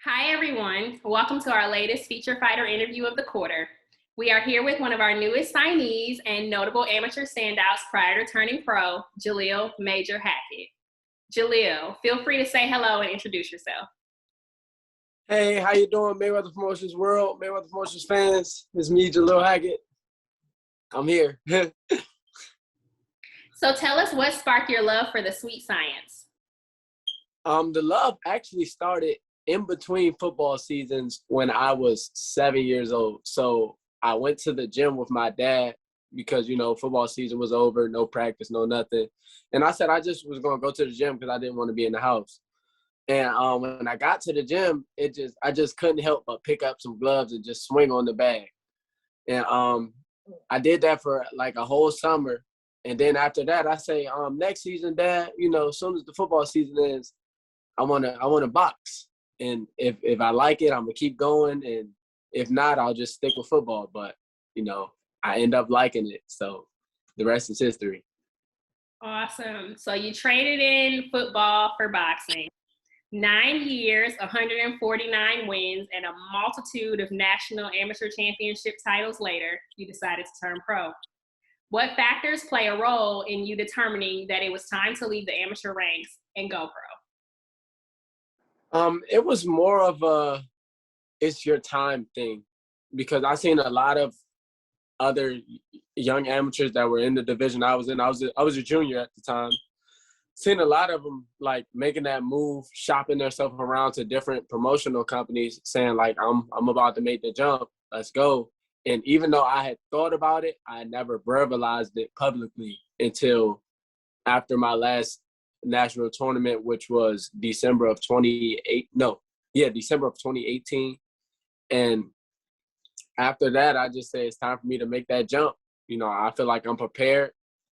Hi, everyone. Welcome to our latest feature fighter interview of the quarter. We are here with one of our newest signees and notable amateur standouts prior to turning pro, Jalil Major Hackett. Jalil, feel free to say hello and introduce yourself. Hey, how you doing, Mayweather Promotions world, Mayweather Promotions fans? It's me, Jalil Hackett. I'm here. So tell us what sparked your love for the sweet science. The love actually started in between football seasons when I was 7 years old. So I went to the gym with my dad because, football season was over, no practice, no nothing. And I said I just was going to go to the gym because I didn't want to be in the house. And when I got to the gym, I just couldn't help but pick up some gloves and just swing on the bag. And I did that for like a whole summer. And then after that, I say, next season, Dad, as soon as the football season ends, I wanna box. And if I like it, I'm gonna keep going. And if not, I'll just stick with football. But I end up liking it. So the rest is history. Awesome. So you traded in football for boxing. 9 years, 149 wins, and a multitude of national amateur championship titles later, you decided to turn pro. What factors play a role in you determining that it was time to leave the amateur ranks and go pro? It was more of it's your time thing, because I seen a lot of other young amateurs that were in the division I was in. I was a junior at the time. Seen a lot of them like making that move, shopping themselves around to different promotional companies, saying like, I'm about to make the jump. Let's go. And even though I had thought about it, I never verbalized it publicly until after my last national tournament, which was December of 2018. And after that, I just say it's time for me to make that jump. I feel like I'm prepared.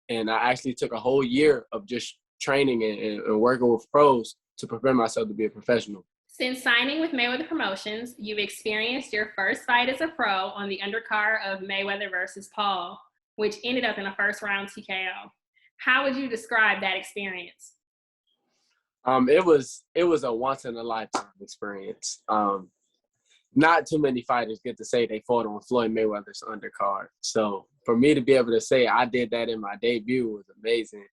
And I actually took a whole year of just training and working with pros to prepare myself to be a professional. Since signing with Mayweather Promotions, you've experienced your first fight as a pro on the undercard of Mayweather versus Paul, which ended up in a first-round TKO. How would you describe that experience? It was a once-in-a-lifetime experience. Not too many fighters get to say they fought on Floyd Mayweather's undercard. So for me to be able to say I did that in my debut was amazing.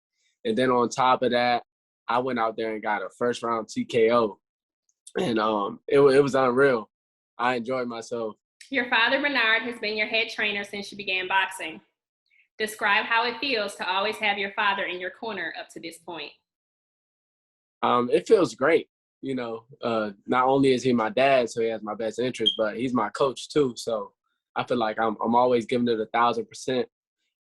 And then on top of that, I went out there and got a first-round TKO. And it was unreal. I enjoyed myself. Your father, Bernard, has been your head trainer since you began boxing. Describe how it feels to always have your father in your corner up to this point. It feels great. Not only is he my dad, so he has my best interest, but he's my coach too. So I feel like I'm always giving it 1,000%.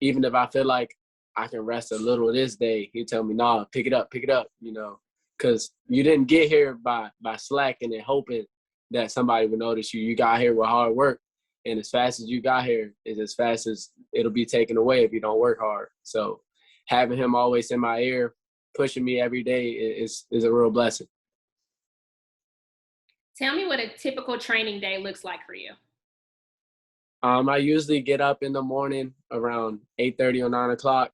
Even if I feel like I can rest a little this day, he tell me, "Nah, pick it up, because you didn't get here by slacking and hoping that somebody would notice you. You got here with hard work, and as fast as you got here is as fast as it'll be taken away if you don't work hard." So having him always in my ear, pushing me every day is a real blessing. Tell me what a typical training day looks like for you. I usually get up in the morning around 8:30 or 9 o'clock.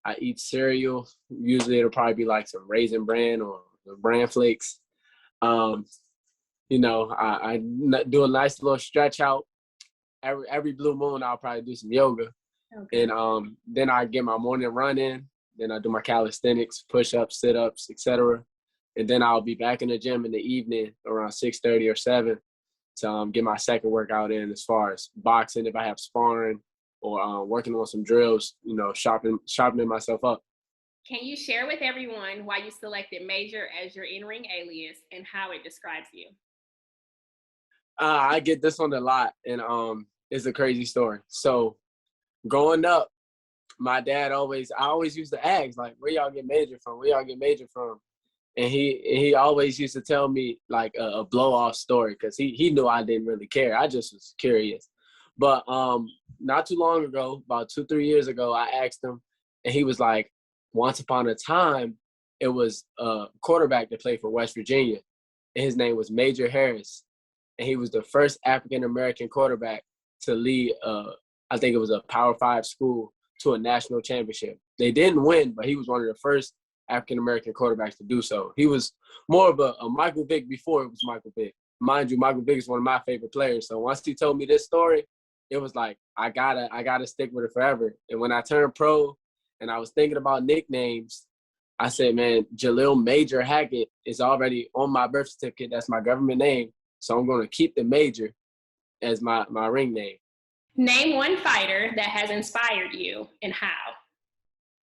I eat cereal. Usually it'll probably be like some Raisin Bran or Bran Flakes. I do a nice little stretch out. Every blue moon, I'll probably do some yoga. Okay. And then I get my morning run in. Then I do my calisthenics, push-ups, sit-ups, etc. And then I'll be back in the gym in the evening around 6:30 or 7 to get my second workout in as far as boxing, if I have sparring, or working on some drills, sharpening myself up. Can you share with everyone why you selected Major as your in-ring alias and how it describes you? I get this one a lot, and it's a crazy story. So growing up, my dad I always used to ask, like, where y'all get Major from? Where y'all get Major from? And he always used to tell me like a blow-off story because he knew I didn't really care. I just was curious. But not too long ago, about 2-3 years ago, I asked him, and he was like, once upon a time, it was a quarterback that played for West Virginia, and his name was Major Harris. And he was the first African-American quarterback to lead, I think it was a Power 5 school, to a national championship. They didn't win, but he was one of the first African-American quarterbacks to do so. He was more of a Michael Vick before it was Michael Vick. mind you, Michael Vick is one of my favorite players. So once he told me this story, it was like, I gotta stick with it forever. And when I turned pro and I was thinking about nicknames, I said, man, Jalil Major Hackett is already on my birth certificate. That's my government name. So I'm going to keep the Major as my ring name. Name one fighter that has inspired you and how.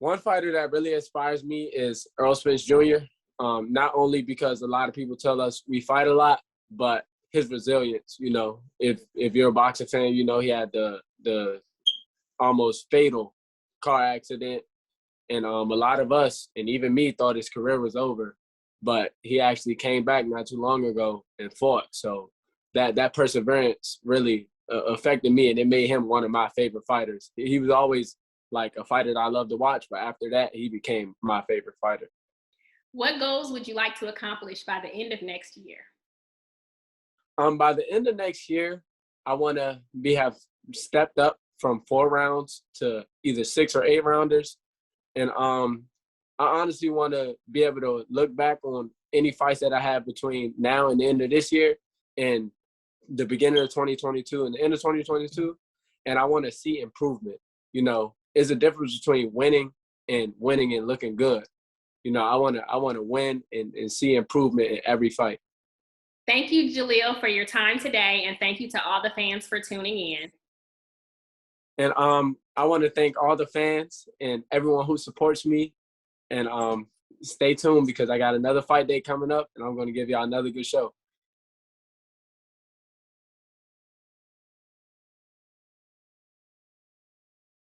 One fighter that really inspires me is Earl Spence Jr. Not only because a lot of people tell us we fight a lot, but his resilience. You know, if you're a boxing fan, you know he had the almost fatal car accident, and a lot of us, and even me, thought his career was over. But he actually came back not too long ago and fought. So that perseverance really affected me, and it made him one of my favorite fighters. He was always like a fighter that I loved to watch, but after that, he became my favorite fighter. What goals would you like to accomplish by the end of next year? By the end of next year, I want to have stepped up from 4 rounds to either 6 or 8 rounders. And I honestly want to be able to look back on any fights that I have between now and the end of this year and the beginning of 2022 and the end of 2022. And I want to see improvement. You know, there's a difference between winning and looking good. You know, I want to win and see improvement in every fight. Thank you, Jalil, for your time today, and thank you to all the fans for tuning in. And I want to thank all the fans and everyone who supports me. And stay tuned because I got another fight day coming up, and I'm going to give y'all another good show.